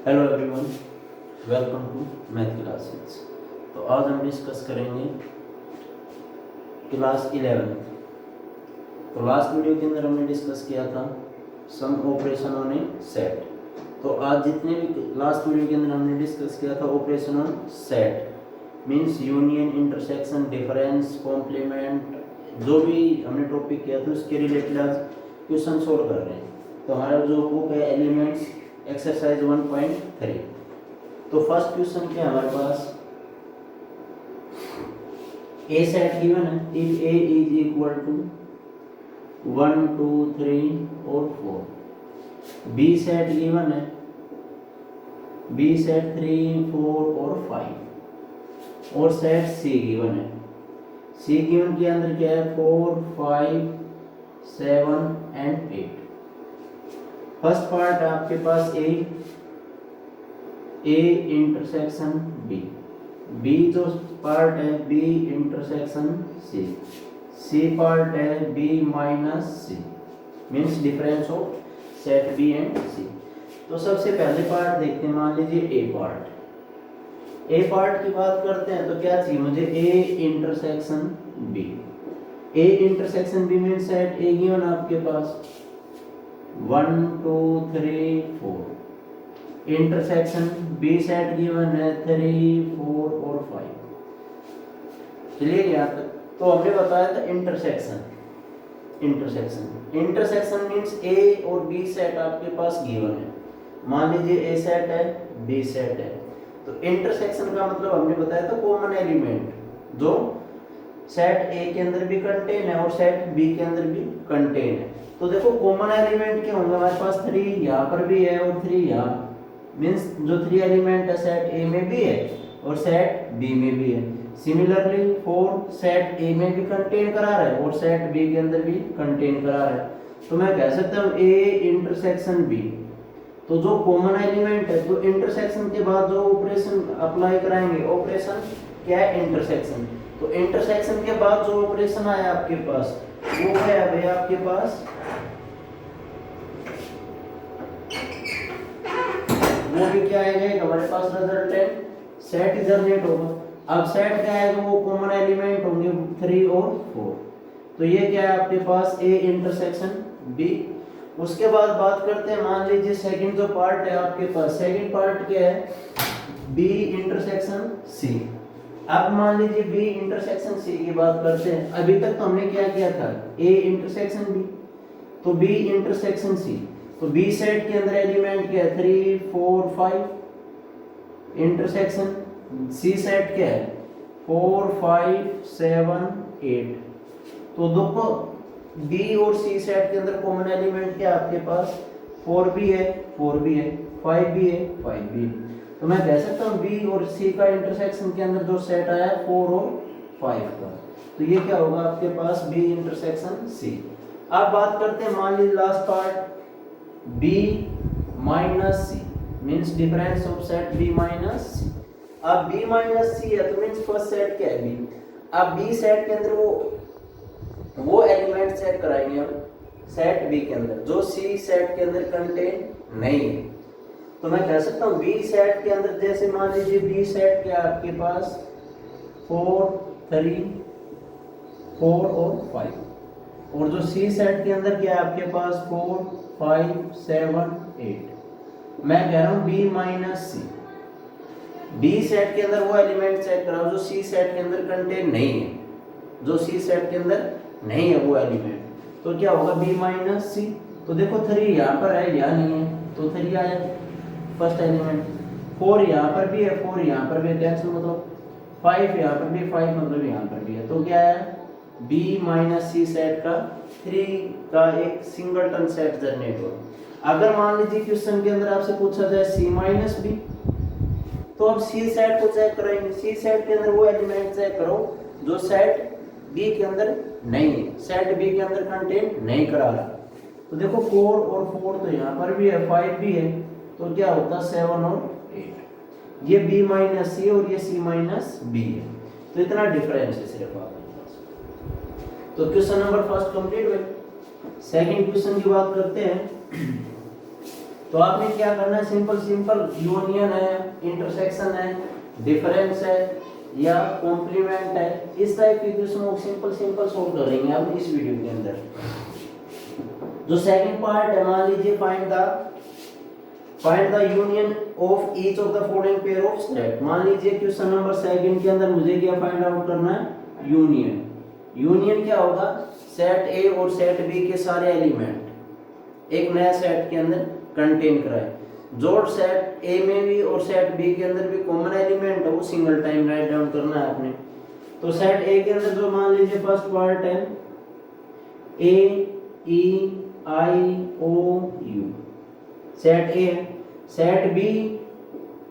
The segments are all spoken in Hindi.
Hello everyone, welcome to math classes. तो आज हम डिस्कस करेंगे क्लास 11। तो लास्ट वीडियो के अंदर हमने डिस्कस किया था सम ऑपरेशन ऑन ए सेट। तो आज जितने भी लास्ट वीडियो के अंदर हमने डिस्कस किया था operation on set means union, intersection, difference, complement, जो भी हमने टॉपिक किया था उसके रिलेटेड आज क्वेश्चन सोल्व कर रहे हैं। तो हमारा जो बुक है एलिमेंट्स एक्सरसाइज 1.3। तो फर्स्ट क्वेश्चन क्या है हमारे पास, ए सेट गिवन है if A is equal to 1 2 3 और 4। बी सेट गिवन है, बी सेट 3 4 और 5। और सेट सी गिवन है, सी गिवन के अंदर क्या है 4 5 7 एंड 8। फर्स्ट पार्ट आपके पास ए इंटरसेक्शन बी जो पार्ट है बी इंटरसेक्शन सी पार्ट है B minus C means difference of set B and C. तो सबसे पहले पार्ट देखते हैं, मान लीजिए ए पार्ट की बात करते हैं तो क्या चाहिए मुझे A intersection B means set A given आपके पास 1 2 3 4, इंटरसेक्शन बी सेट गिवन है 3 4 और 5। क्लियर यहाँ तक? तो हमने बताया था इंटरसेक्शन मींस ए और बी सेट आपके पास गिवन है। मान लीजिए ए सेट है बी सेट है, तो इंटरसेक्शन का मतलब हमने बताया था कॉमन एलिमेंट जो सेट ए के अंदर भी कंटेन है और सेट बी के अंदर भी कंटेन है। तो देखो कॉमन एलिमेंट क्या होंगे हमारे पास 3 यहाँ पर भी है और 3 यहाँ, मींस जो 3 एलिमेंट है सेट ए में भी है और सेट बी में भी है। सिमिलरली 4 सेट ए में भी कंटेन करा रहा है और सेट बी के अंदर भी कंटेन करा रहा है। तो मैं कह सकता हूँ ए इंटरसेक्शन बी। तो जो कॉमन एलिमेंट है तो इंटरसेक्शन के बाद जो ऑपरेशन अप्लाई कराएंगे ऑपरेशन क्या है इंटरसेक्शन। तो इंटरसेक्शन के बाद जो ऑपरेशन आया आपके पास वो है भाई आपके पास वो भी क्या आएगा हमारे पास रिजल्टेंट सेट जनरेट होगा। अब सेट क्या आएगा वो कॉमन एलिमेंट होंगे 3 और 4। तो ये क्या है आपके पास ए इंटरसेक्शन बी। उसके बाद बात करते हैं, मान लीजिए सेकंड जो पार्ट है आपके पास, सेकंड पार्ट क्या है बी इंटरसेक्शन सी। अब मान लीजिए बी इंटरसेक्शन सी की बात करते हैं। अभी तक तो हमने क्या किया था ए इंटरसेक्शन बी, तो बी इंटरसेक्शन सी। तो बी सेट के अंदर एलिमेंट क्या है 3 4 5, इंटरसेक्शन सी सेट क्या है 4 5 7 8। तो देखो बी और सी सेट के अंदर कॉमन एलिमेंट क्या है आपके पास 4 भी है 5 भी है 5 भी है। तो मैं कह सकता हूँ बी और सी का इंटरसेक्शन के अंदर जो सेट आया है 4 और 5 का, तो ये क्या होगा आपके पास बी इंटरसेक्शन सी। अब बात करते हैं मान लीजिए last part B minus C means difference of set B minus C. अब बी माइनस सी है तो मीन्स फर्स्ट सेट क्या है बी। अब बी सेट के अंदर वो एलिमेंट सेट कराएंगे हम सेट बी के अंदर जो सी सेट के अंदर कंटेन नहीं है। तो मैं कह सकता हूँ बी सेट के अंदर जैसे मान लीजिए बी सेट क्या है आपके पास 4 3 4 और 5, और जो सी सेट के अंदर क्या है आपके पास 4 5 7 8। मैं कह रहा हूँ बी माइनस सी। बी सेट के अंदर वो एलिमेंट सेट कराओ जो सी सेट के अंदर कंटेन नहीं है, जो सी सेट के अंदर नहीं है वो एलिमेंट। तो क्या होगा बी माइनस सी। तो देखो 3 यहाँ पर है यहाँ नहीं है तो 3 आया फर्स्ट एलिमेंट, 4 यहाँ पर भी है 4 यहाँ पर भी है, मतलब 5 यहाँ पर भी 5 मतलब यहाँ पर भी है। तो क्या है B माइनस सी सेट का 3 का एक सिंगलटन सेट जनरेट हो। अगर मान लीजिए क्वेश्चन के अंदर आपसे पूछा जाए C माइनस बी, तो अब C सेट को चेक कराएंगे। C सेट के अंदर वो एलिमेंट चेक करो जो सेट B के अंदर नहीं है, सेट B के अंदर कंटेन नहीं करा रहा। तो देखो 4 और 4 तो यहाँ पर भी है 5 भी है, तो क्या होता 7 और 8। ये B माइनस सी और ये C माइनस बी है। तो इतना डिफरेंस है सिर्फ आपके पास। तो क्वेश्चन नंबर फर्स्ट कंप्लीट हुए। सेकंड क्वेश्चन की बात करते हैं। तो आपने क्या करना है, सिंपल सिंपल यूनियन है, इंटरसेक्शन है, डिफरेंस है या कॉम्प्लीमेंट है, इस टाइप की क्वेश्चन सिंपल सिंपल सोल्व करेंगे हम इस वीडियो के अंदर। जो सेकंड पार्ट है, मान लीजिए find the union of each of the following pair of set. मान लीजिए क्वेश्चन नंबर सेकंड के अंदर मुझे क्या फाइंड आउट करना है, यूनियन। यूनियन क्या होगा, सेट ए और सेट बी के सारे एलिमेंट एक नया सेट के अंदर कंटेन कराए। जो सेट ए में भी और सेट बी के अंदर भी कॉमन एलिमेंट है वो सिंगल टाइम राइट डाउन करना है आपने। तो सेट ए के अंदर जो मान लीजिए फर्स्ट पार्ट है ए ई आई ओ यू, सेट ए है। सेट बी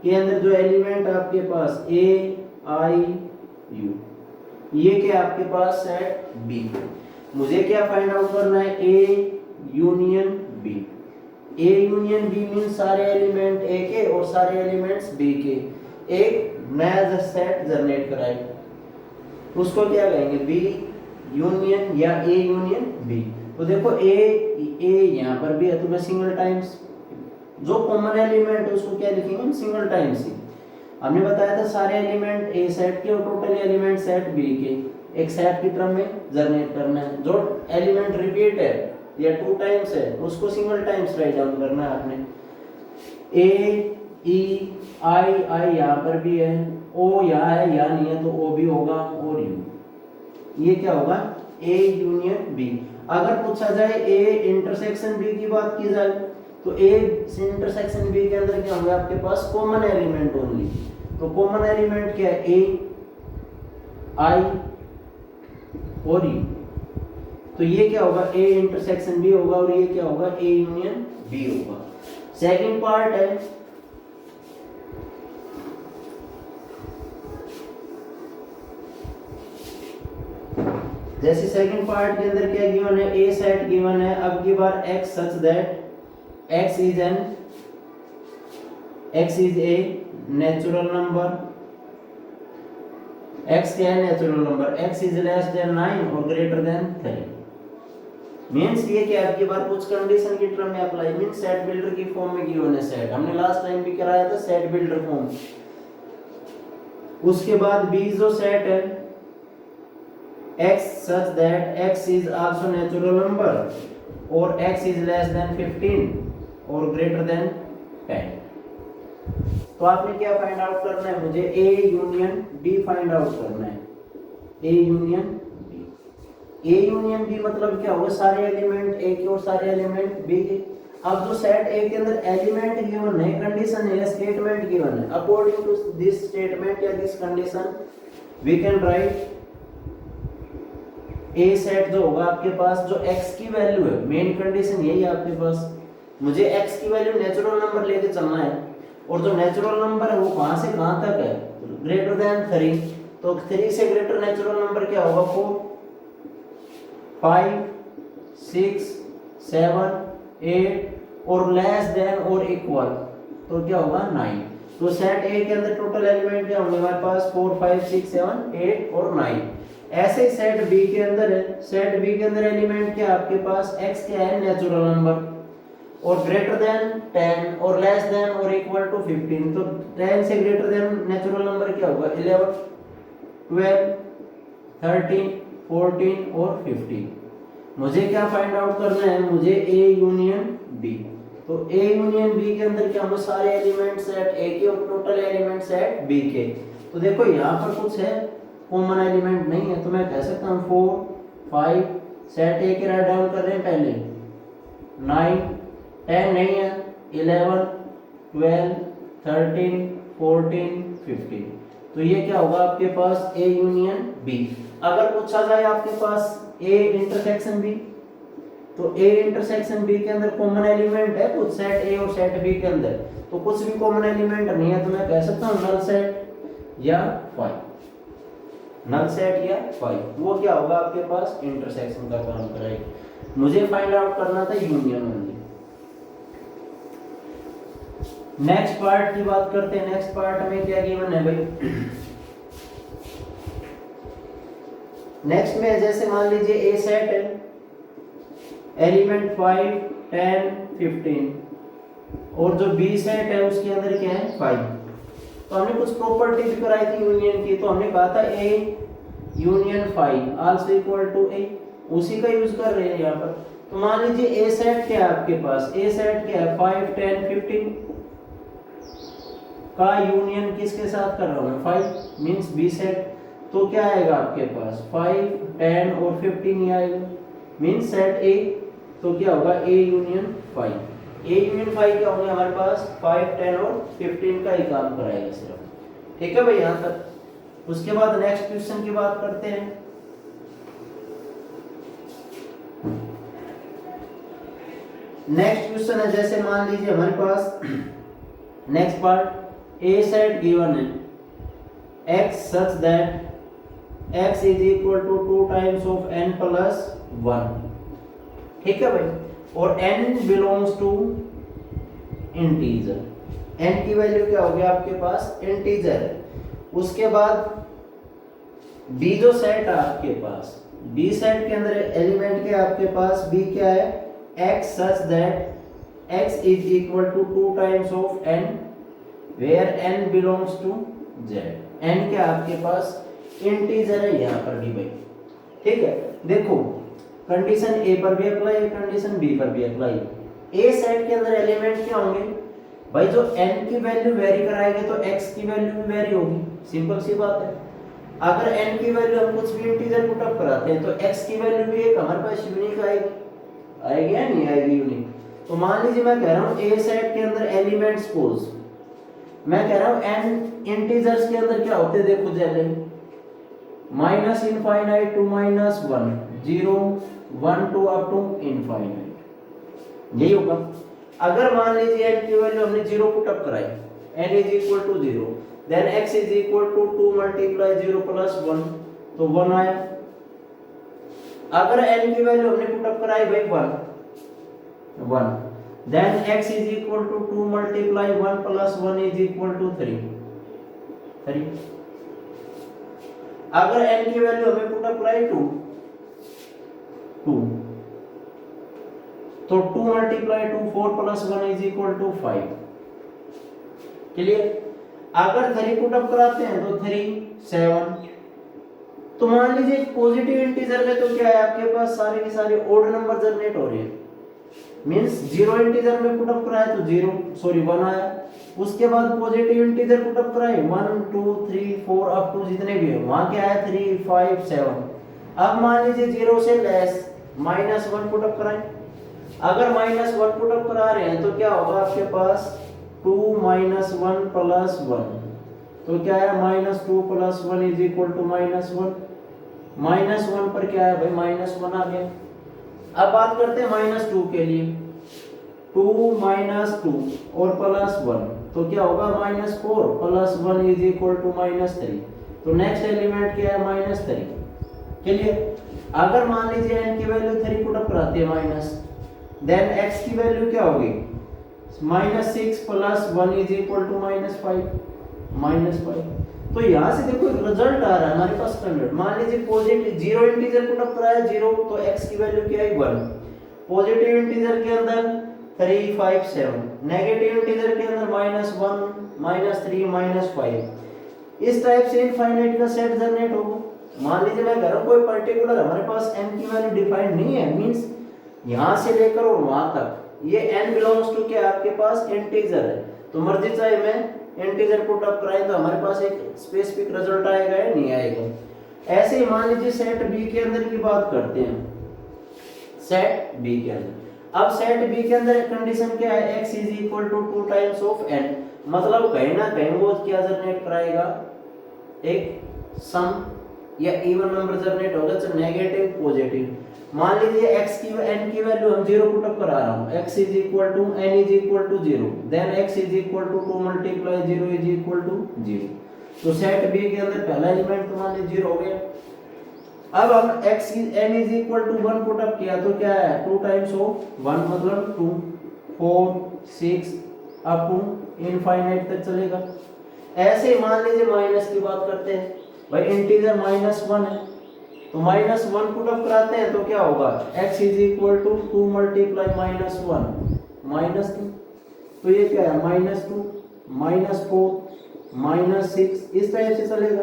के अंदर जो एलिमेंट आपके पास ए आई यू, ये क्या आपके पास सेट बी। मुझे क्या फाइंड आउट करना है, A union B. A union B mean सारे एलिमेंट ए के और सारे एलिमेंट्स बी के एक नया सेट जनरेट कराए, उसको क्या कहेंगे, बी यूनियन या ए यूनियन बी। तो देखो ए यहाँ पर भी है तो मैं सिंगल टाइम्स जो कॉमन एलिमेंट है उसको क्या लिखेंगे हम, सिंगल टाइम्स ही। हमने बताया था सारे एलिमेंट ए सेट के और टोटल एलिमेंट सेट बी के एक सेट की टर्म में जनरेट करना है। जो एलिमेंट रिपीट है या टू टाइम्स है उसको सिंगल टाइम्स राइट डाउन करना है आपने। ए ई आई यहाँ पर भी है, ओ यहाँ है, यहाँ नहीं है तो ओ भी होगा और यू, ये क्या होगा, ए यूनियन बी। अगर पूछा जाए ए इंटरसेक्शन बी की बात की जाए तो ए इंटरसेक्शन बी के अंदर क्या होगा, आपके पास कॉमन एलिमेंट ओनली। तो कॉमन एलिमेंट क्या है, ए आई और यू। तो ये क्या होगा, ए इंटरसेक्शन बी होगा और ये क्या होगा, ए यूनियन बी होगा। सेकंड पार्ट है जैसे सेकंड पार्ट के अंदर क्या गिवन है, ए सेट गिवन है। अब की बार x such that x is a natural number. x क्या है, natural number. x is less than 9 और ग्रेटर देन 3 मींस ये क्या आपकी बार कुछ कंडीशन की टर्म में अप्लाई, मींस सेट बिल्डर की फॉर्म में गिवन है सेट। हमने लास्ट टाइम भी कराया था सेट बिल्डर फॉर्म। उसके बाद b जो सेट है x such that x is also natural number और x is less than 15 और greater than 10। तो आपने क्या फाइंड आउट करना है, मुझे A union B find out करना है। A union B, A union B मतलब क्या होगा, सारे एलिमेंट A के और सारे एलिमेंट B के। अब जो सेट A के अंदर एलिमेंट गिवन है, कंडीशन है या स्टेटमेंट गिवन है, अकॉर्डिंग टू दिस स्टेटमेंट या this condition we can write a set जो होगा आपके पास, जो x की वैल्यू है, मेन कंडीशन यही है आपके पास, मुझे x की वैल्यू नेचुरल नंबर लेके चलना है और जो नेचुरल नंबर है वो कहां से कहां तक है, ग्रेटर देन 3। तो 3 से ग्रेटर नेचुरल नंबर क्या होगा, 4 5 6 7 8 और लेस देन और इक्वल तो क्या होगा 9। तो सेट ए के अंदर टोटल एलिमेंट क्या होंगे हमारे पास, 4 5 6 7 8 और 9। ऐसे सेट बी के अंदर है, सेट बी के अंदर एलिमेंट क्या आपके पास, x क्या है, नेचुरल नंबर और ग्रेटर देन 10 और लेस देन और इक्वल टू 15। तो 10 से ग्रेटर देन नेचुरल नंबर क्या होगा, 11 12 13 14 और 15। मुझे क्या फाइंड आउट करना है, मुझे a यूनियन b। तो a यूनियन b के अंदर क्या होगा, सारे एलिमेंट सेट a के और टोटल एलिमेंट सेट b के। तो देखो यहाँ पर कुछ है कॉमन एलिमेंट नहीं है तो मैं कह सकता हूँ 4 5 सेट ए के राइट डाउन कर रहे हैं पहले, 9 10 नहीं है, 11 12 13 14 15। तो ये क्या होगा आपके पास, ए यूनियन बी। अगर पूछा जाए आपके पास ए इंटरसेक्शन बी, तो ए इंटरसेक्शन बी के अंदर कॉमन एलिमेंट है कुछ सेट ए और सेट बी के अंदर, तो कुछ भी कॉमन एलिमेंट नहीं है तो मैं कह सकता हूँ नल सेट या फाई, नल सेट या फाई। वो क्या होगा आपके पास, इंटरसेक्शन का काम करेगा। मुझे फाइंड आउट करना था यूनियन ओनली। नेक्स्ट पार्ट की बात करते हैं। नेक्स्ट पार्ट में क्या गिवन है भाई, नेक्स्ट में जैसे मान लीजिए ए सेट है, एलिमेंट 5 10 15 और जो बी सेट है उसके अंदर क्या है 5। तो हमने कुछ प्रॉपर्टीज कराई थी यूनियन की, तो हमने कहा था A union 5 also equal to A, उसी का यूज कर रहे हैं यहाँ पर। तो मान लीजिए ए सेट क्या है आपके पास, ए सेट क्या है 5 10 15 का यूनियन किसके साथ कर रहा हूं मैं 5 मींस बी सेट। तो क्या आएगा आपके पास 5 10 और 15 ही आएगा मींस सेट ए। तो क्या होगा ए यूनियन 5, ए यूनियन 5 क्या होंगे हमारे पास 5 10 और 15 का ही काम कराएगा सिर्फ। ठीक है भाई यहां तक। उसके बाद नेक्स्ट क्वेश्चन की बात करते हैं। नेक्स्ट क्वेश्चन है, जैसे मान लीजिए हमारे पास next part A set given है x such that x is equal to 2 times of n plus 1। ठीक है भाई, और n belongs to integer, n की वैल्यू क्या होगी आपके पास इंटीजर है। उसके बाद b जो सेट है आपके पास, b सेट के अंदर एलिमेंट क्या है आपके पास, b क्या है x such that x is equal to 2 times of n where n belongs to z। n क्या आपके पास इंटीजर है यहाँ पर भी भाई। ठीक है, देखो कंडीशन ए पर भी अप्लाई है, कंडीशन बी पर भी अप्लाई है। ए सेट के अंदर एलिमेंट क्या होंगे भाई, जो n की वैल्यू वेरी कराएंगे तो x की वैल्यू भी वेरी होगी, सिंपल सी बात है। अगर n की वैल्यू हम कुछ भी इंटीजर पुट अप कराते हैं तो x की वैल्यू भी एक हमारे पास यूनिक आएगी, आएगी या नहीं आएगी यूनिक। तो मान लीजिए मैं कह रहा हूँ ए सेट के अंदर एलिमेंट्स सपोज मैं कह रहा हूँ n इंटीजर्स के अंदर क्या होते हैं, देखो जैसे minus infinite to minus 1 0 1 two up to infinite, यही होगा। अगर मान लीजिए n की वैल्यू हमने 0 पुट अप कराई, n is equal to 0, then x is equal to 2 multiply 0 plus 1, तो 1 आया। अगर n की वैल्यू हमने पुट अप कराई भाई 1, then x is equal to 2 multiply 1 plus 1 is equal to 3। अगर n की वैल्यू हमें पुट अप कराई 2, तो 2 multiply 2 4 plus 1 is equal to 5। Clear. अगर 3 पुट अप कराते हैं तो 3 7। तो मान लीजिए पॉजिटिव इंटीजर में तो क्या है आपके पास सारे के सारे ओड नंबर जनरेट हो रहे हैं, मींस 0 इंटीजर में पुट अप कराए तो 1 आया। उसके बाद पॉजिटिव इंटीजर पुट अप कराए 1 2 3 4 अप टू जितने भी है वहां क्या है 3 5 7। अब मान लीजिए 0 से लेस -1 पुट अप कराए। अगर -1 पुट अप करा रहे हैं तो क्या होगा आपके पास 2 -1 प्लस 1, तो क्या है -2 प्लस 1 इज इक्वल टू -1। -1 पर क्या है भाई -1 आ गया। अब बात करते हैं -2 के लिए, 2 -2 और प्लस 1, तो क्या होगा -4 प्लस 1 इज इक्वल टू -3। तो नेक्स्ट एलिमेंट क्या है -3। क्लियर। अगर मान लीजिए n की वैल्यू 3 पुट अप कराते हैं माइनस, देन x की वैल्यू क्या होगी -6 प्लस 1 इज इक्वल टू -5। तो यहाँ से देखो रिजल्ट आ रहा है हमारे पास स्टैंडर्ड। मान लीजिए पॉजिटिव 0 इंटीजर पुट अप कराया 0, तो x की वैल्यू क्या है 1। पॉजिटिव इंटीजर के अंदर 3 5 7, नेगेटिव इंटीजर के अंदर -1 -3 -5। इस टाइप से इनफाइनाइट का सेट जनरेट होगा। मान लीजिए मैं कह रहा हूँ कोई पर्टिकुलर हमारे पास n की वैल्यू डिफाइंड नहीं है, मींस यहाँ से लेकर और वहां तक ये n बिलोंग्स टू क्या आपके पास इंटीजर है। तो मर्जी चाहे मैं इंटीजर पुट अप कराएं तो हमारे पास एक स्पेसिफिक रिजल्ट आएगा या नहीं आएगा। ऐसे ही मान लीजिए सेट बी के अंदर की बात करते हैं। सेट बी के अंदर, अब सेट बी के अंदर कंडीशन क्या है, x is equal to 2 times of n, मतलब कहीं ना कहीं वो क्या जनरेट कराएगा, एक सम या इवन नंबर जनरेट होगा, चाहे नेगेटिव पॉजिटिव। मान लीजिए x की n की वैल्यू हम 0 पुट अप करा रहा हूं, x is equal to n is equal to 0, then x is equal to 2 multiply 0 is equal to 0। तो सेट बी के अंदर पहला एलिमेंट तो मान लीजिए 0 हो गया। अब हम x की n is equal to 1 put up किया तो क्या है 2 टाइम्स ऑफ 1 मतलब 2 4 6 अप टू इनफाइनाइट तक चलेगा। ऐसे ही मान लीजिए माइनस की बात करते हैं भाई, इंटीजर -1 है तो -1 पुट अप कराते हैं तो क्या होगा x is equal to 2 multiply -1 -2। तो ये क्या है -2 -4 -6 इस टाइप से चलेगा।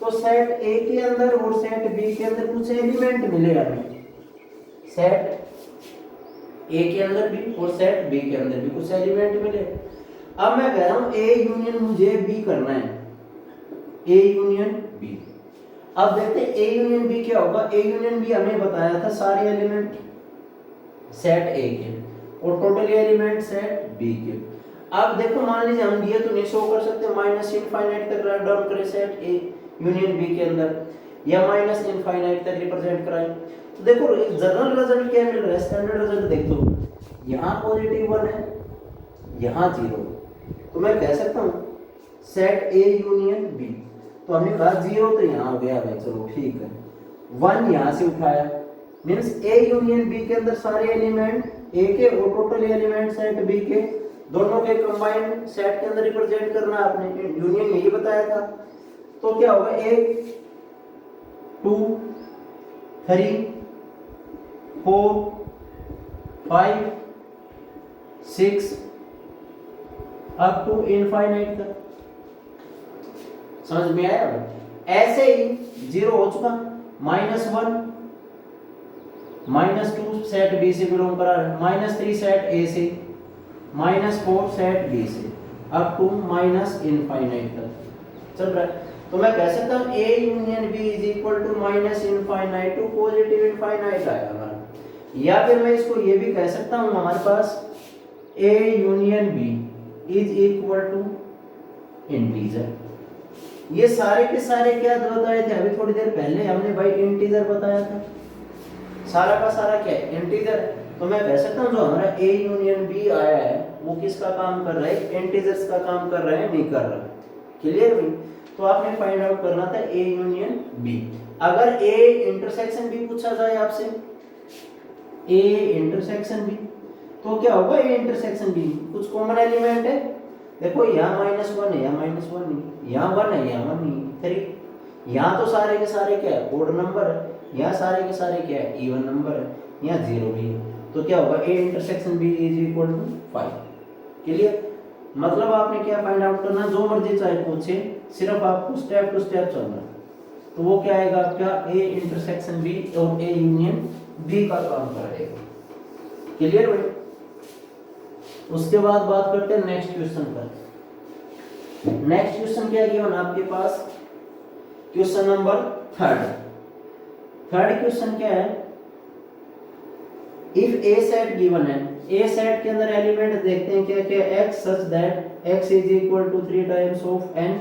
तो सेट ए के अंदर और सेट बी के अंदर कुछ एलिमेंट मिले हमें, सेट ए के अंदर भी और सेट बी के अंदर भी कुछ एलिमेंट मिले। अब मैं कह रहा हूं ए यूनियन मुझे बी करना है, ए यूनियन बी। अब देखते हैं ए यूनियन बी क्या होगा। ए यूनियन बी हमें बताया था सारे एलिमेंट सेट ए के और टोटल एलिमेंट सेट बी के। अब देखो मान लीजिए हम दिए तो नहीं शो कर सकते, माइनस इनफाइनाइट तक राइट डाउन करें सेट ए यूनियन बी के अंदर या माइनस इनफाइनाइट तक रिप्रेजेंट कराएं। तो देखो जनरल रिजल्ट क्या मिल रहा है, स्टैंडर्ड रिजल्ट देख लो, यहाँ पॉजिटिव 1 है, यहाँ 0। तो मैं कह सकता हूँ सेट ए यूनियन बी। तो हमने कहा 0 तो यहाँ हो गया भाई, चलो ठीक है। 1 यहाँ से उठाया, मींस ए यूनियन बी के अंदर सारे एलिमेंट ए के और टोटल एलिमेंट सेट बी के दोनों के कंबाइंड सेट के अंदर रिप्रेजेंट करना आपने, यूनियन यही बताया था। तो क्या होगा 1 2 3 4 5 6 अप टू इनफाइनाइट तक। समझ में आया? ऐसे ही 0 हो चुका, -1 -2 सेट बी से बिलोंग करा रहा है, -3 सेट ए से, -4 सेट बी से, अप टू माइनस इनफाइनाइट तक चल रहा है। तो मैं कह सकता हूं A union B is equal to minus infinite to positive infinite आया हमारा। या फिर मैं इसको ये भी कह सकता हूं हमारे पास A union B is equal to integer. ये सारे के सारे क्या बताए थे अभी थोड़ी देर पहले हमने भाई, इंटीजर बताया था। सारा का सारा क्या है, इंटीजर। तो मैं कह सकता हूं जो हमारा ए यूनियन बी आया है वो किसका काम कर रहा है, इंटीजर्स का काम कर रहा है, नहीं कर रहा। क्लियर भाई? तो आपने फाइंड आउट करना था ए यूनियन बी। अगर ए इंटरसेक्शन बी पूछा जाए आपसे, ए इंटरसेक्शन बी, तो क्या होगा, ए इंटरसेक्शन बी कुछ कॉमन एलिमेंट है। देखो यहाँ -1 है, यहाँ -1 नहीं, यहाँ 1 है, यहाँ 1 नहीं, 3। यहाँ तो सारे के सारे क्या है, ओड नंबर है। यहाँ सारे के सारे क्या है, इवन नंबर है। यहाँ 0 भी है। तो क्या होगा, A intersection B is equal to 5। Clear? मतलब आपने क्या फाइंड आउट करना, जो मर्जी चाहे पूछे, सिर्फ आपको स्टेप टू स्टेप चलना। तो वो क्या आएगा आपका, ए इंटरसेक्शन बी और ए यूनियन बी का काम करेगा। क्लियर भाई? उसके बाद बात करते हैं नेक्स्ट क्वेश्चन पर। नेक्स्ट क्वेश्चन क्या गिवन आपके पास, क्वेश्चन नंबर 3। थर्ड क्वेश्चन क्या है, इफ ए सेट गिवन है, ए सेट के अंदर एलिमेंट देखते हैं क्या क्या, x such that x is equal to 3 times of n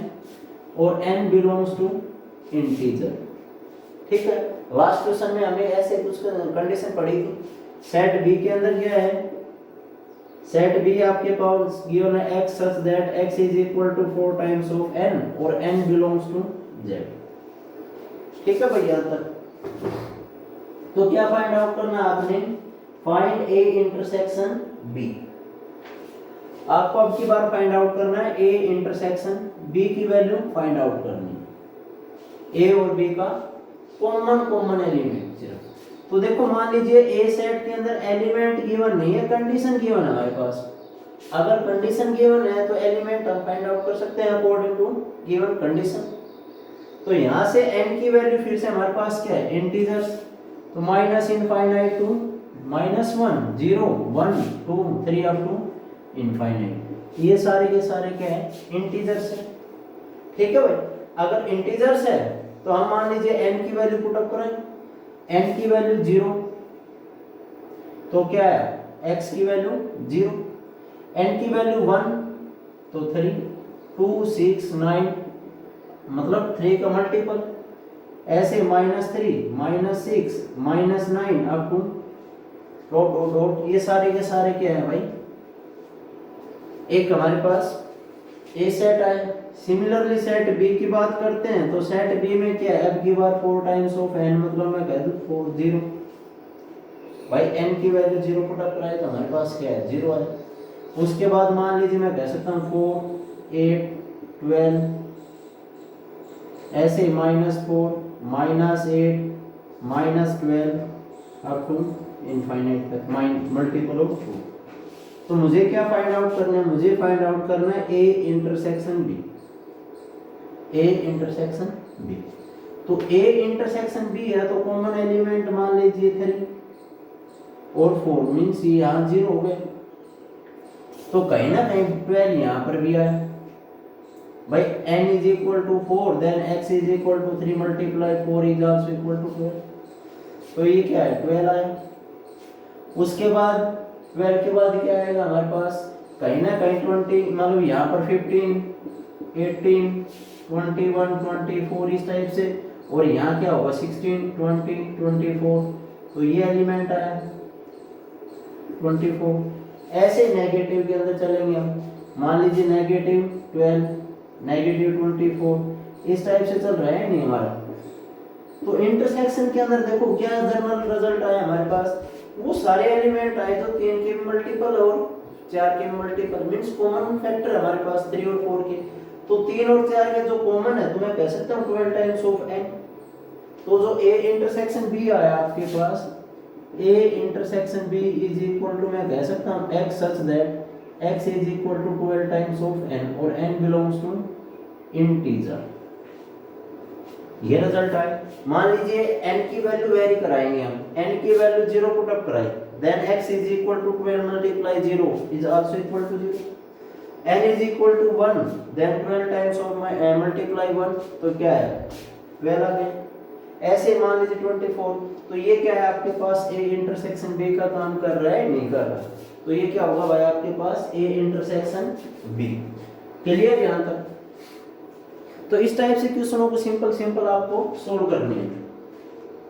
और n belongs to integer। ठीक है, लास्ट क्वेश्चन में हमें ऐसे कुछ कंडीशन पड़ी थी। सेट बी के अंदर क्या है, सेट बी आपके पास गिवन है x such that x is equal to 4 times of n और n belongs to z। ठीक है भैया तक? तो क्या फाइंड आउट करना आपने, फाइंड ए इंटरसेक्शन बी। आपको अब की बार फाइंड आउट करना है ए इंटरसेक्शन बी की वैल्यू फाइंड आउट करनी है, ए और बी का कॉमन एलिमेंट सिर्फ। तो देखो मान लीजिए ए सेट के अंदर एलिमेंट गिवन नहीं है, कंडीशन गिवन है हमारे पास। अगर कंडीशन गिवन है तो एलिमेंट हम फाइंड आउट कर सकते हैं अकॉर्डिंग टू गिवन कंडीशन। तो यहां से n की वैल्यू फिर से हमारे पास क्या है, इंटीजर्स। तो minus infinite to -1 0 1 2 3 up to infinite, ये सारे के सारे क्या है, इंटीजर्स है। ठीक है भाई? अगर इंटीजर्स है तो हम मान लीजिए n की वैल्यू पुट अप करें, n की वैल्यू 0, तो क्या है x की वैल्यू 0, n की वैल्यू 1 तो 3 2 6 9 मतलब 3 का मल्टीपल, ऐसे -3 -6 -9 up to dot dot dot, ये सारे के सारे क्या है भाई, एक हमारे पास ए सेट है। सिमिलरली सेट बी की बात करते हैं तो सेट बी में क्या है, अब की बार 4 टाइम्स ऑफ n, मतलब मैं कह दूं 4 0 भाई, n की वैल्यू 0 पुट अप कराए तो हमारे पास क्या है, 0 है। उसके बाद मान लीजिए मैं कह सकता हूं 4 8 12, ऐसे -4 -8 -12 अप टू इनफाइनाइट तक, मल्टीपल ऑफ 2। तो मुझे क्या फाइंड आउट करना है, मुझे फाइंड आउट करना है A intersection B, A intersection B. तो ए इंटरसेक्शन बी है तो कॉमन एलिमेंट मान लीजिए 3 और 4 मींस यहाँ 0 हो गए। तो कहीं ना कहीं 12 यहाँ पर भी आया भाई। n is equal to 4 then x is equal to 3 multiply 4 is also equal to 12। तो ये क्या है 12 आया। उसके बाद 12 के बाद क्या आएगा हमारे पास, कहीं ना कहीं 20 मतलब यहाँ पर 15 18 21 24 इस टाइप से, और यहाँ क्या होगा 16 20 24। तो ये एलिमेंट आया 24। ऐसे नेगेटिव के अंदर चलेंगे हम, मान लीजिए -12 -24 इस टाइप से चल रहा है नहीं हमारा। तो इंटरसेक्शन के अंदर देखो क्या जनरल रिजल्ट आया हमारे पास, वो सारे एलिमेंट आए जो 3 के मल्टीपल और 4 के मल्टीपल, मींस कॉमन फैक्टर हमारे पास 3 और 4 के। तो 3 और 4 के जो कॉमन है तो मैं कह सकता हूँ 12 टाइम्स ऑफ n। तो जो ए इंटरसेक्शन बी आया आपके पास, A intersection B is equal to मैं कह सकता हूँ x such that x is equal to 12 times of n और n बिलोंग्स टू इंटीजर। ये रिजल्ट आए। मान लीजिए n की वैल्यू वेरी कराएंगे हम, n की वैल्यू 0 पुट अप कराएं, then x is equal to 12 multiply 0 is also equal to 0। n is equal to 1 then 12 times of multiply 1 तो क्या है 12 आ गया। ऐसे मान लीजिए 24। तो ये क्या है आपके पास ए इंटरसेक्शन बी का काम कर रहा है नहीं कर रहा। तो ये क्या होगा भाई आपके पास ए इंटरसेक्शन बी। क्लियर यहां तक। तो इस टाइप से क्वेश्चनों को सिंपल आपको सोल्व करनी है।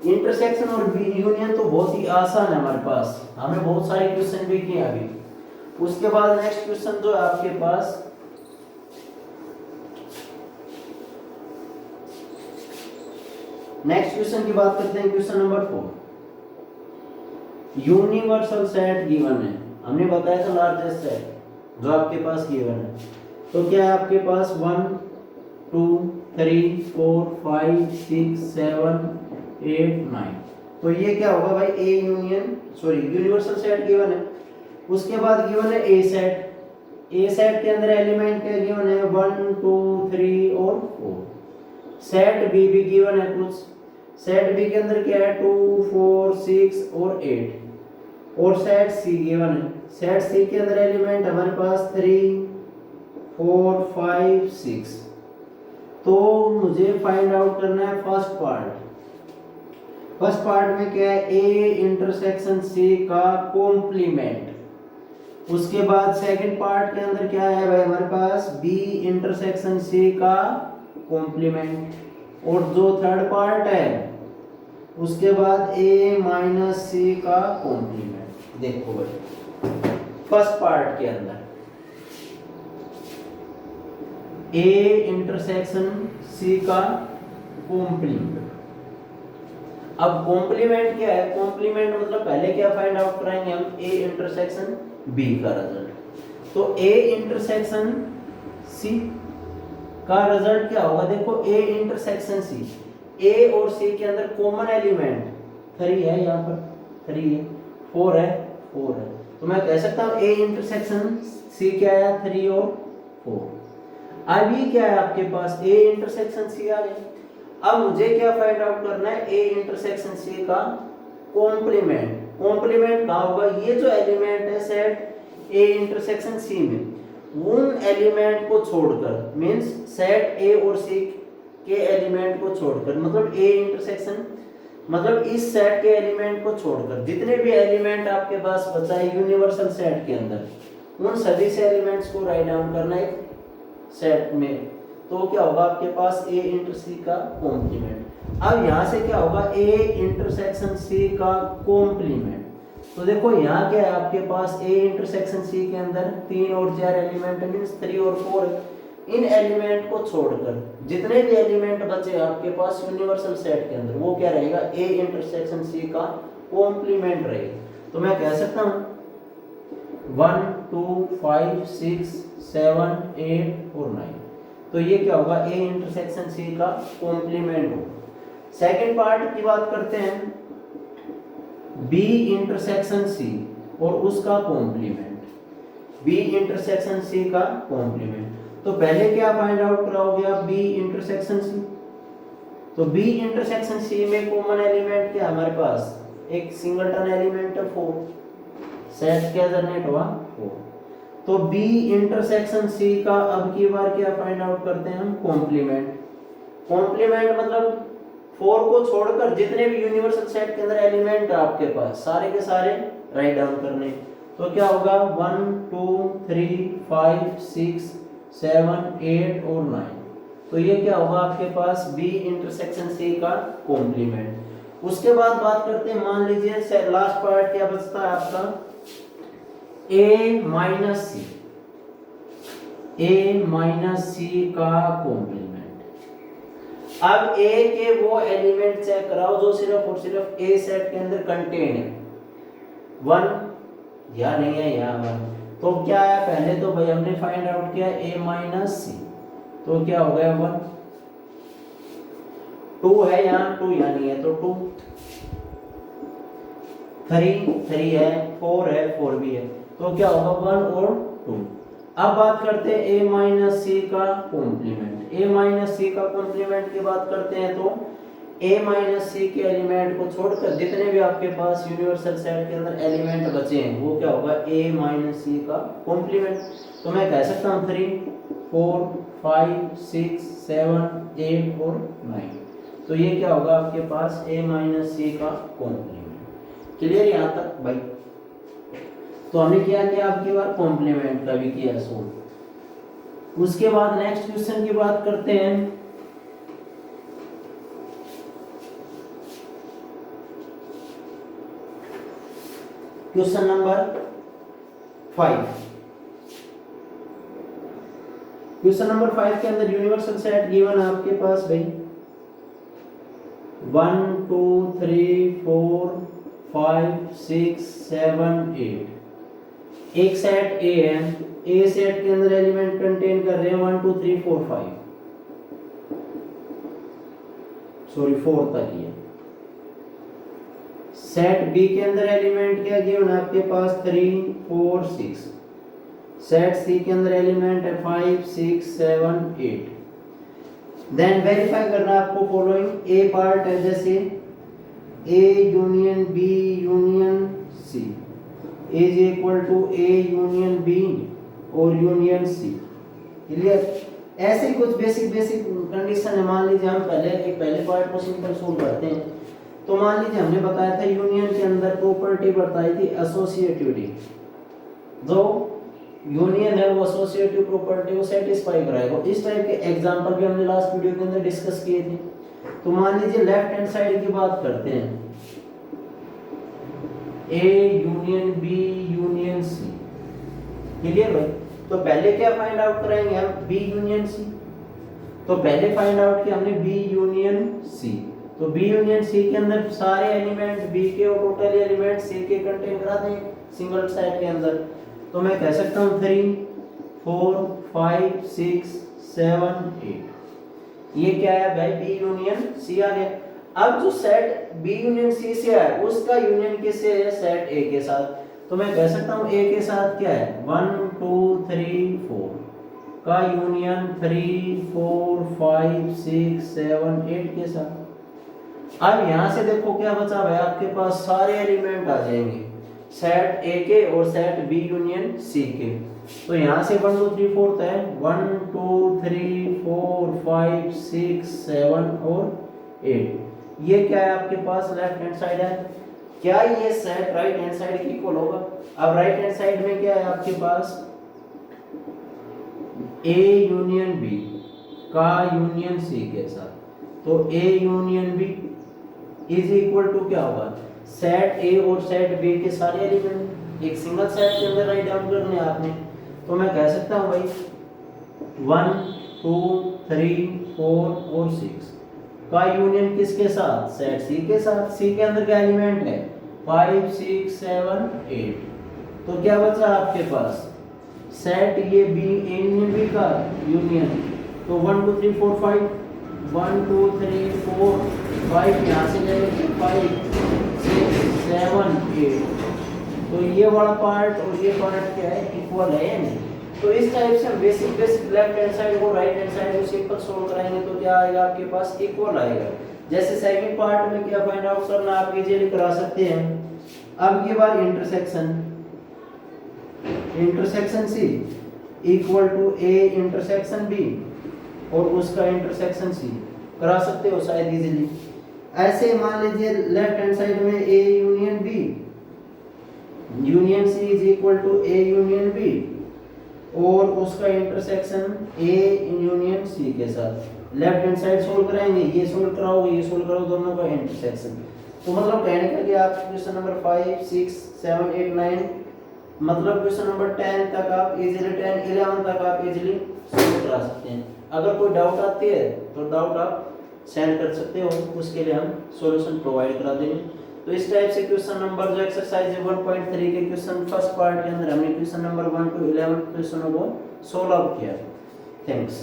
इंटरसेक्शन और बी यूनियन तो बहुत ही आसान है हमारे पास, हमने बहुत सारे क्वेश्चन भी किए अभी। उसके बाद नेक्स्ट क्वेश्चन जो है आपके पास नेक्स्ट क्वेश्चन की बात करते हैं। Question number 4, universal set given है। हमने बताया था लार्जेस्ट सेट जो आपके पास गिवन है। तो क्या है आपके पास 1 2 3 4 5 6 7 8 9। तो ये क्या होगा भाई ए यूनिवर्सल सेट गिवन है। उसके बाद गिवन है ए सेट। ए सेट के अंदर एलिमेंट क्या गिवन है 1 2 3 और 4। सेट बी भी गिवन है कुछ। सेट बी के अंदर क्या है 2 4 6 और 8। और सेट सी गिवन है। सेट सी के अंदर एलिमेंट हमारे पास 3 4 5 6। तो मुझे फाइंड आउट करना है फर्स्ट पार्ट। फर्स्ट पार्ट में क्या है ए इंटरसेक्शन सी का कॉम्प्लीमेंट। उसके बाद सेकंड पार्ट के अंदर क्या है भाई हमारे पास बी इंटरसेक्शन सी का कॉम्प्लीमेंट। और जो थर्ड पार्ट है उसके बाद ए माइनस सी का कॉम्प्लीमेंट। देखो भाई फर्स्ट पार्ट के अंदर ए इंटरसेक्शन सी का कॉम्प्लीमेंट। अब कॉम्प्लीमेंट क्या है, कॉम्प्लीमेंट मतलब पहले क्या फाइंड आउट कराएंगे हम ए इंटरसेक्शन बी का रिजल्ट। तो ए इंटरसेक्शन सी का रिजल्ट क्या होगा, देखो ए इंटरसेक्शन सी, ए और सी के अंदर कॉमन एलिमेंट 3 है, यहाँ पर 3 है, 4 है 4 है। तो मैं कह सकता हूँ ए इंटरसेक्शन सी क्या है 3 और 4। अब ये क्या है आपके पास ए इंटरसेक्शन सी आ गई। अब मुझे क्या फाइंड आउट करना है ए इंटरसेक्शन सी का कॉम्प्लीमेंट। कॉम्प्लीमेंट कहाँ होगा, ये जो एलिमेंट है सेट ए इंटरसेक्शन सी में उन एलिमेंट को छोड़कर, मींस सेट ए और सी के एलिमेंट को छोड़कर, मतलब ए इंटरसेक्शन मतलब इस सेट के एलिमेंट को छोड़कर जितने भी एलिमेंट आपके पास बचा है यूनिवर्सल सेट के अंदर उन सभी से एलिमेंट्स को राइट डाउन करना है सेट में। तो क्या होगा आपके पास ए इंटर सी का कॉम्प्लीमेंट। अब यहाँ से क्या होगा ए इंटरसेक्शन सी का कॉम्प्लीमेंट। तो देखो यहाँ क्या है आपके पास ए इंटरसेक्शन सी के अंदर 3 और 4 एलिमेंट मींस 3 और 4। इन एलिमेंट को छोड़कर जितने भी एलिमेंट बचे आपके पास यूनिवर्सल सेट के अंदर वो क्या रहेगा ए इंटरसेक्शन सी का कॉम्प्लीमेंट रहेगा। तो मैं कह सकता हूँ 1 2 5 6 7 8 और 9। तो ये क्या होगा ए इंटरसेक्शन सी का कॉम्प्लीमेंट होगा। सेकंड पार्ट की बात करते हैं बी इंटरसेक्शन सी और उसका कॉम्प्लीमेंट। बी इंटरसेक्शन सी का कॉम्प्लीमेंट। तो पहले क्या फाइंड आउट कराओगे आप, बी इंटरसेक्शन सी। तो बी इंटरसेक्शन सी में कॉमन एलिमेंट क्या हमारे पास, एक सिंगलटन एलिमेंट है 4, सेट क्या जनरेट हुआ 4। तो बी इंटरसेक्शन सी का अब की बार क्या फाइंड आउट करते हैं हम, कॉम्प्लीमेंट। कॉम्प्लीमेंट मतलब 4 को छोड़कर जितने भी यूनिवर्सल सेट के अंदर एलिमेंट है आपके पास सारे के सारे राइट डाउन करने। तो क्या होगा 1 2 3 5 6 7 8 और 9। तो ये क्या होगा आपके पास बी इंटरसेक्शन सी का कॉम्प्लीमेंट। उसके बाद बात करते हैं, मान लीजिए लास्ट पार्ट क्या बचता है आपका, ए माइनस सी, ए माइनस सी का कॉम्प्लीमेंट। अब ए के वो एलिमेंट चेक कराओ जो सिर्फ और सिर्फ ए सेट के अंदर कंटेन है। 1 या नहीं है, यहाँ 1। तो क्या है, पहले तो भाई हमने फाइंड आउट किया ए माइनस सी, तो क्या हो गया 1। 2 है यहाँ, 2 यहाँ नहीं है तो 2। 3 है, 4 है, 4 भी है, तो क्या होगा 1 और 2। अब बात करते हैं ए माइनस सी का कॉम्प्लीमेंट। ए माइनस सी का कॉम्प्लीमेंट की बात करते हैं तो ए माइनस सी के एलिमेंट को छोड़कर जितने भी आपके पास यूनिवर्सल सेट के अंदर एलिमेंट बचे हैं वो क्या होगा, ए माइनस सी का कॉम्प्लीमेंट। तो मैं कह सकता हूँ 3 4 5 6 7 8 और 9। तो ये क्या होगा आपके पास ए माइनस सी का कॉम्प्लीमेंट। क्लियर यहाँ तक भाई? तो हमने क्या किया आपकी बार, कॉम्प्लीमेंट का भी किया सोल्व। उसके बाद नेक्स्ट क्वेश्चन की बात करते हैं। Question number 5। क्वेश्चन नंबर 5 के अंदर यूनिवर्सल सेट गिवन है आपके पास भाई 1 2 3 4 5 6 7 8। एक सेट ए है, ए सेट के अंदर एलिमेंट कंटेन कर रहे हैं 1 2 3 4 5, सॉरी 4 तक ही है। सेट बी के अंदर एलिमेंट क्या गिवन है आपके पास 3 4 6। सेट सी के अंदर एलिमेंट है 5 6 7 8। देन वेरीफाई करना है आपको फॉलोइंग। ए पार्ट है जैसे A union B union C is equal to A union B और यूनियन सी। क्लियर? ऐसे ही कुछ बेसिक कंडीशन है। मान लीजिए हम पहले पार्ट को सिंपल सोल्व करते हैं। तो मान लीजिए हमने बताया था यूनियन के अंदर प्रॉपर्टी बताई थी एसोसिएटिविटी। जो यूनियन है वो एसोसिएटिव प्रॉपर्टी को सेटिस्फाई कराएगा। इस टाइप के एग्जांपल भी हमने लास्ट वीडियो के अंदर डिस्कस किए थे। तो मान लीजिए लेफ्ट हैंड साइड की बात करते हैं, A union B union C. Clear भाई? तो पहले क्या फाइंड आउट कराएंगे हम, बी यूनियन सी। तो पहले फाइंड आउट किया हमने बी यूनियन सी। तो बी यूनियन सी के अंदर सारे एलिमेंट बी के और टोटल एलिमेंट सी के कंटेन करा दें सिंगल सेट के अंदर। तो मैं कह सकता हूँ 3 4 5 6 7 8। ये क्या है भाई, बी यूनियन सी आ गया। अब जो सेट बी यूनियन सी से है उसका यूनियन किससे है, सेट ए के साथ। तो मैं कह सकता हूँ ए के साथ क्या है 1 2 3 4 का यूनियन 3 4 5 6 7 8 के साथ। अब यहाँ से देखो क्या बचा भाई, आपके पास सारे एलिमेंट आ जाएंगे सेट ए के और सेट बी यूनियन सी के। तो यहाँ से 1 2 3 4 है 1 2 3 4 5 6 7 और 8। ये क्या है आपके पास, लेफ्ट हैंड साइड है। क्या ये सेट राइट हैंड साइड की इक्वल होगा? अब राइट हैंड साइड में क्या है आपके पास, ए यूनियन बी का यूनियन सी के साथ। तो A union B is equal to क्या होगा, सेट ए और सेट बी के सारे एलिमेंट एक सिंगल सेट के अंदर राइट डाउन करने हैं आपने। तो मैं कह सकता हूँ भाई 1 2 3 4 और 6 का यूनियन किसके साथ, सेट सी के साथ। सी के अंदर क्या एलिमेंट है 5 6 7 8। तो क्या बचा आपके पास, सेट ये बी यूनियन बी का यूनियन। तो 1 2 3 4 5 1 2 3 4 5 यहाँ से जाएंगे 5 6 7 8। तो ये वाला पार्ट और ये पार्ट क्या है, इक्वल है या नहीं। तो इस टाइप से हम बेसिक लेफ्ट हैंड साइड को राइट हैंड साइड को सिंपल सोल्व कराएंगे तो क्या आएगा आपके पास, इक्वल आएगा। जैसे सेकंड पार्ट में क्या फाइंड आउट करना आप इजीली करा सकते हैं। अब की बार intersection C equal to A intersection B और उसका इंटरसेक्शन सी करा सकते हो शायद इजीली। ऐसे मान लीजिए लेफ्ट हैंड साइड में A union B union C is equal to A union B और उसका इंटरसेक्शन ए यूनियन सी के साथ लेफ्ट हैंड साइड सोल्व कराएंगे, ये सोल्व कराओगे ये सोल्व करो, दोनों का इंटरसेक्शन। तो मतलब कहने का कि आप क्वेश्चन नंबर 5 6 7 8 9 मतलब क्वेश्चन नंबर 10 तक आप इजीली 10 11 तक आप इजीली सोल्व करा सकते हैं। अगर कोई डाउट आती है तो डाउट आप सेंड कर सकते हो, उसके लिए हम सॉल्यूशन प्रोवाइड करा देंगे। तो इस टाइप से क्वेश्चन नंबर जो एक्सरसाइज है 1.3 के क्वेश्चन फर्स्ट पार्ट के अंदर हमने क्वेश्चन नंबर 1 to 11 क्वेश्चनों को सोल्व किया। थैंक्स।